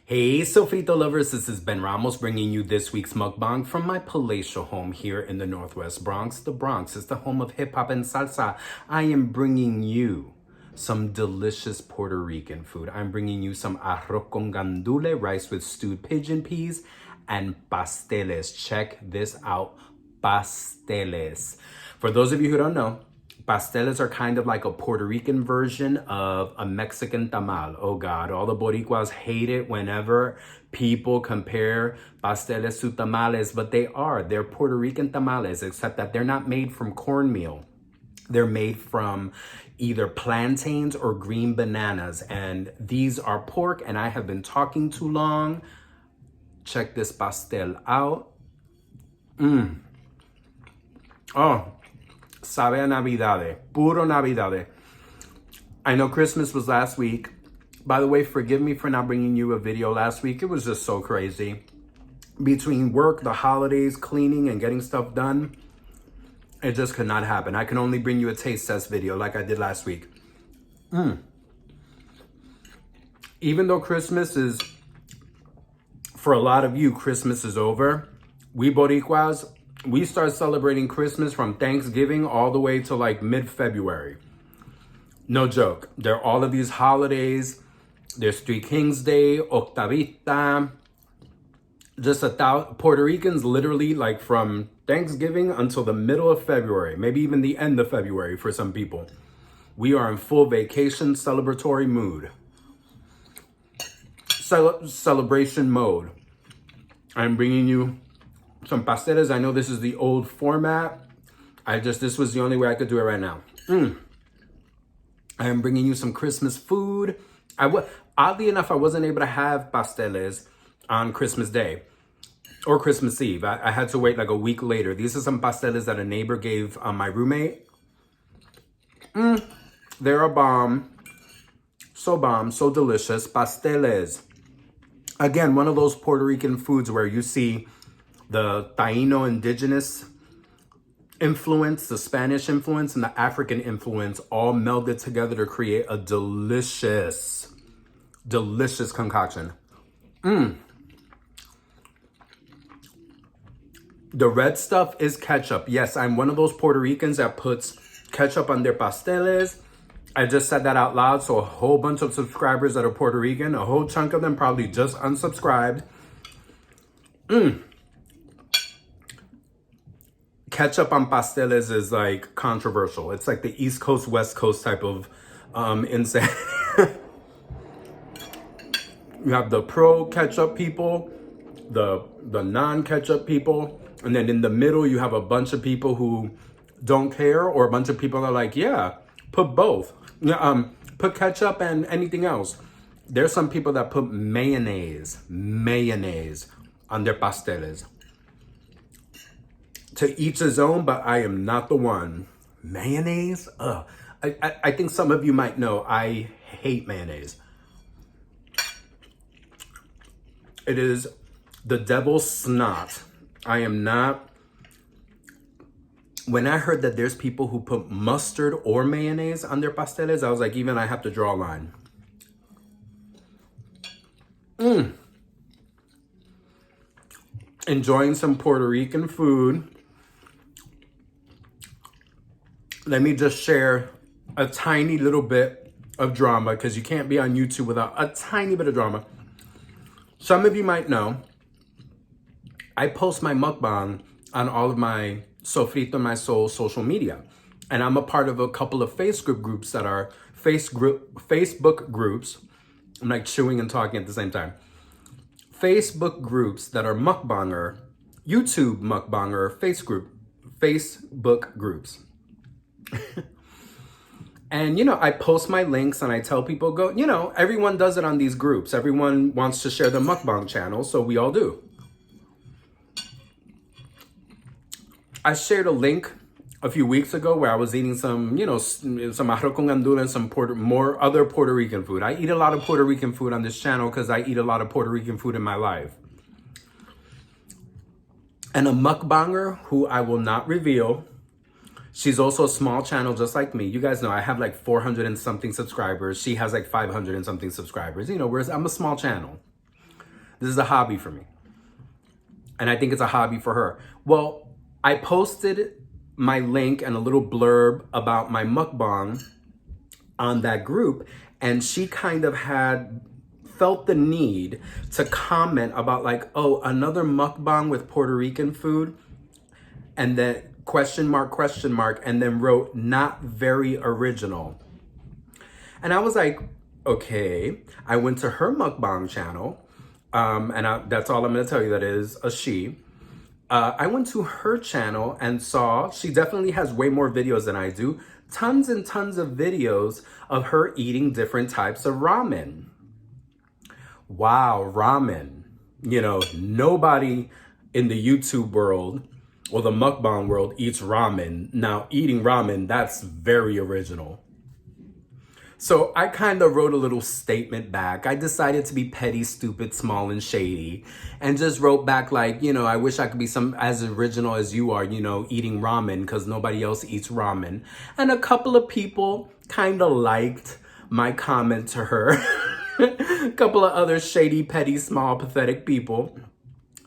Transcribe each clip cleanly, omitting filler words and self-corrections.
Hey, Sofrito Lovers, this is Ben Ramos bringing you this week's mukbang from my palatial home here in the Northwest Bronx. The Bronx is the home of hip-hop and salsa. I am bringing you some delicious Puerto Rican food. I'm bringing you some arroz con gandule, rice with stewed pigeon peas, and pasteles. Check this out, pasteles. For those of you who don't know, pasteles are kind of like a Puerto Rican version of a Mexican tamal. Oh God, all the Boricuas hate it whenever people compare pasteles to tamales, but they're Puerto Rican tamales, except that they're not made from cornmeal. They're made from either plantains or green bananas, and these are pork, and I have been talking too long. Check this pastel out. Oh, sabe a Navidades, puro Navidades. I know Christmas was last week. By the way, forgive me for not bringing you a video last week. It was just so crazy. Between work, the holidays, cleaning, and getting stuff done, it just could not happen. I can only bring you a taste test video like I did last week. Even though Christmas is, for a lot of you, Christmas is over, we Boricuas, we start celebrating Christmas from Thanksgiving all the way to like mid-February. No joke. There are all of these holidays. There's Three Kings Day, Octavita. Just Puerto Ricans literally like from Thanksgiving until the middle of February, maybe even the end of February for some people. We are in full vacation celebratory mood. Celebration mode. I'm bringing you some pasteles. I know this is the old format. This was the only way I could do it right now. I am bringing you some Christmas food. Oddly enough, I wasn't able to have pasteles on Christmas Day or Christmas Eve. I had to wait like a week later. These are some pasteles that a neighbor gave my roommate. They're a bomb, so delicious. Pasteles. Again, one of those Puerto Rican foods where you see the Taino indigenous influence, the Spanish influence, and the African influence all melded together to create a delicious concoction. The red stuff is ketchup. Yes, I'm one of those Puerto Ricans that puts ketchup on their pasteles. I just said that out loud, so a whole bunch of subscribers that are Puerto Rican, a whole chunk of them probably just unsubscribed. Ketchup on pasteles is like controversial. It's like the East Coast, West Coast type of insanity. You have the pro ketchup people, the non-ketchup people, and then in the middle you have a bunch of people who don't care, or a bunch of people that are like, yeah, put both. Put ketchup and anything else. There's some people that put mayonnaise on their pasteles. To each his own, but I am not the one. Mayonnaise? I think some of you might know I hate mayonnaise. It is the devil's snot. I am not. When I heard that there's people who put mustard or mayonnaise on their pasteles, I was like, even I have to draw a line. Enjoying some Puerto Rican food. Let me just share a tiny little bit of drama, because you can't be on YouTube without a tiny bit of drama. Some of you might know, I post my mukbang on all of my Sofrito My Soul social media. And I'm a part of a couple of Facebook groups that are Facebook groups. I'm like chewing and talking at the same time. Facebook groups that are mukbanger, YouTube mukbanger, Facebook groups. And, I post my links and I tell people, go, everyone does it on these groups. Everyone wants to share the mukbang channel, so we all do. I shared a link a few weeks ago where I was eating some, some arroz con gandula and some more other Puerto Rican food. I eat a lot of Puerto Rican food on this channel because I eat a lot of Puerto Rican food in my life. And a mukbanger who I will not reveal, she's also a small channel just like me. You guys know I have like 400 and something subscribers. She has like 500 and something subscribers. Whereas I'm a small channel. This is a hobby for me. And I think it's a hobby for her. Well, I posted my link and a little blurb about my mukbang on that group, and she kind of had felt the need to comment about like, oh, another mukbang with Puerto Rican food, and then question mark, and then wrote not very original. And I was like, okay. I went to her mukbang channel, that's all I'm gonna tell you, that is a she. I went to her channel and saw she definitely has way more videos than I do. Tons and tons of videos of her eating different types of ramen. Wow, ramen. You know, nobody in the YouTube world or the mukbang world eats ramen. Now, eating ramen, that's very original. So I kind of wrote a little statement back. I decided to be petty, stupid, small, and shady, and just wrote back like, you know, I wish I could be as original as you are, you know, eating ramen, because nobody else eats ramen. And a couple of people kind of liked my comment to her. A couple of other shady, petty, small, pathetic people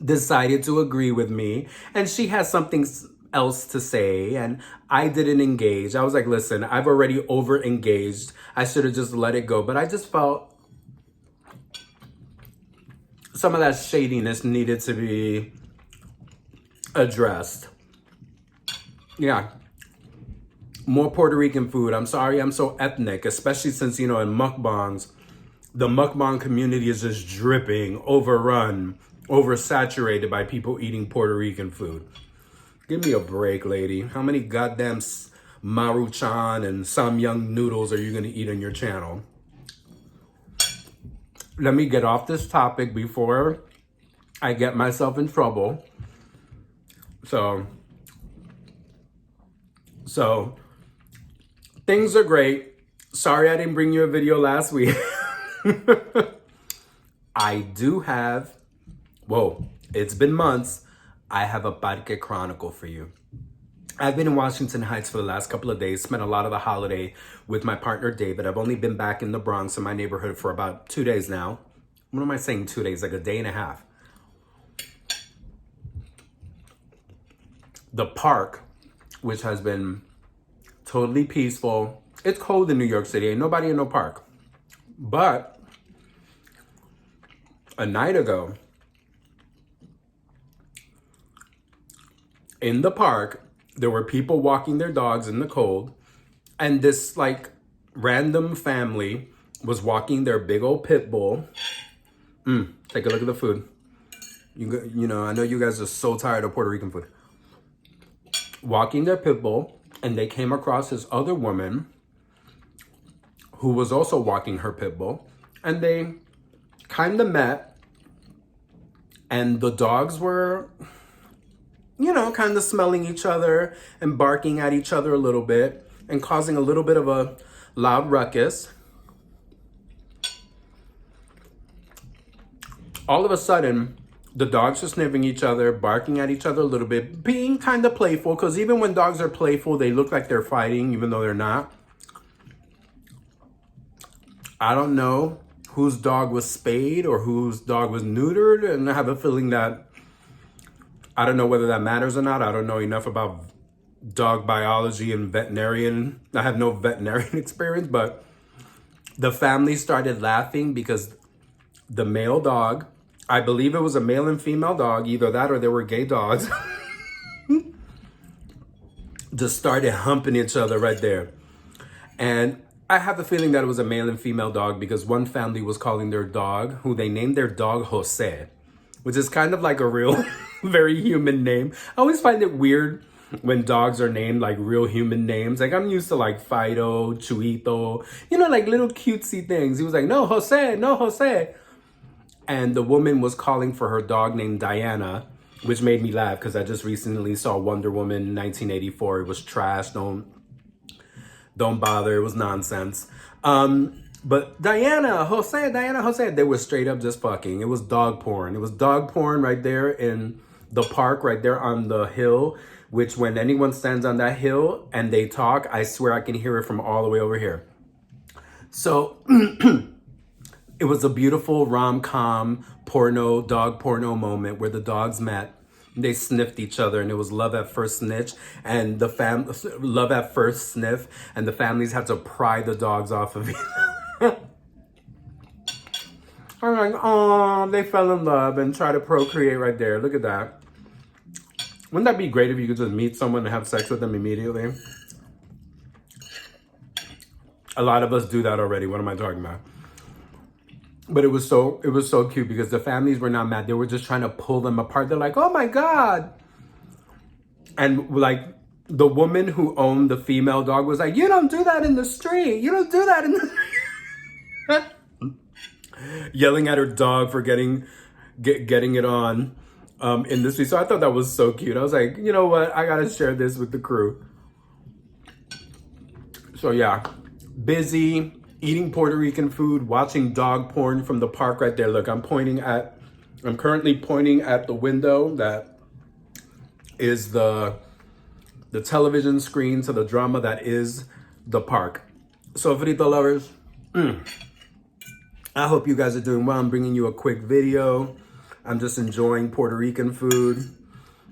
decided to agree with me, and she has something else to say, and I didn't engage. I was like, listen, I've already over engaged. I should have just let it go. But I just felt some of that shadiness needed to be addressed. Yeah. More Puerto Rican food. I'm sorry I'm so ethnic, especially since, you know, in mukbangs, the mukbang community is just dripping, overrun, oversaturated by people eating Puerto Rican food. Give me a break, lady. How many goddamn Maruchan and Samyang noodles are you going to eat on your channel? Let me get off this topic before I get myself in trouble. So things are great. Sorry I didn't bring you a video last week. I do have, whoa, it's been months. I have a Parque chronicle for you. I've been in Washington Heights for the last couple of days, spent a lot of the holiday with my partner, David. I've only been back in the Bronx in my neighborhood for about 2 days now. What am I saying 2 days? Like a day and a half. The park, which has been totally peaceful. It's cold in New York City. Ain't nobody in no park. But a night ago, in the park, there were people walking their dogs in the cold, and this like random family was walking their big old pit bull. Take a look at the food. You know, I know you guys are so tired of Puerto Rican food. Walking their pit bull, and they came across this other woman who was also walking her pit bull, and they kind of met, and the dogs were, you know, kind of smelling each other and barking at each other a little bit and causing a little bit of a loud ruckus. All of a sudden, the dogs are sniffing each other, barking at each other a little bit, being kind of playful, because even when dogs are playful, they look like they're fighting, even though they're not. I don't know whose dog was spayed or whose dog was neutered, and I have a feeling that, I don't know whether that matters or not. I don't know enough about dog biology and veterinarian. I have no veterinarian experience, but the family started laughing because the male dog, I believe it was a male and female dog, either that or they were gay dogs, just started humping each other right there. And I have the feeling that it was a male and female dog because one family was calling their dog, who they named their dog Jose, which is kind of like a real, very human name. I always find it weird when dogs are named like real human names. Like I'm used to like Fido, Chuito, you know, like little cutesy things. He was like, no, Jose, no, Jose. And the woman was calling for her dog named Diana, which made me laugh because I just recently saw Wonder Woman 1984. It was trash. Don't bother. It was nonsense. But Diana, Jose, they were straight up just fucking. It was dog porn. It was dog porn right there in the park, right there on the hill, which when anyone stands on that hill and they talk, I swear I can hear it from all the way over here. So it was a beautiful rom-com dog porno moment where the dogs met. They sniffed each other, and it was love at first sniff, and love at first sniff, and the families had to pry the dogs off of each other. I'm like, oh, they fell in love and try to procreate right there. Look at that. Wouldn't that be great if you could just meet someone and have sex with them immediately? A lot of us do that already. What am I talking about? But it was so cute because the families were not mad. They were just trying to pull them apart. They're like, oh my God. And like the woman who owned the female dog was like, you don't do that in the street. You don't do that in the street. Yelling at her dog for getting it on in the street. So I thought that was so cute. I was like, you know what? I got to share this with the crew. So yeah, busy. Eating Puerto Rican food, watching dog porn from the park right there. Look, I'm currently pointing at the window that is the television screen to the drama that is the park. Sofrito Lovers, I hope you guys are doing well. I'm bringing you a quick video. I'm just enjoying Puerto Rican food.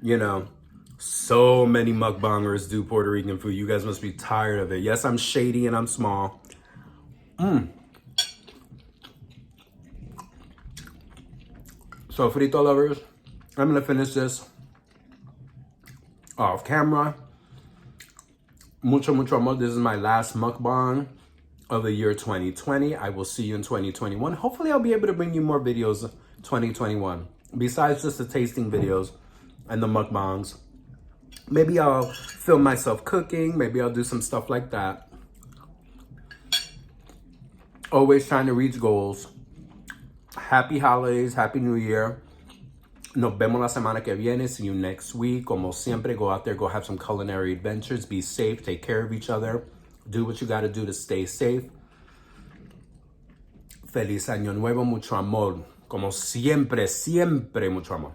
You know, so many mukbangers do Puerto Rican food. You guys must be tired of it. Yes, I'm shady and I'm small. Sofrito Lovers, I'm gonna finish this off camera. Mucho amor. This is my last mukbang of the year 2020. I will see you in 2021. Hopefully I'll be able to bring you more videos 2021. Besides just the tasting videos and the mukbangs. Maybe I'll film myself cooking. Maybe I'll do some stuff like that. Always trying to reach goals. Happy holidays, happy New Year. Nos vemos la semana que viene. See you next week. Como siempre, go out there, go have some culinary adventures. Be safe, take care of each other. Do what you gotta do to stay safe. Feliz Año Nuevo, mucho amor. Como siempre, mucho amor.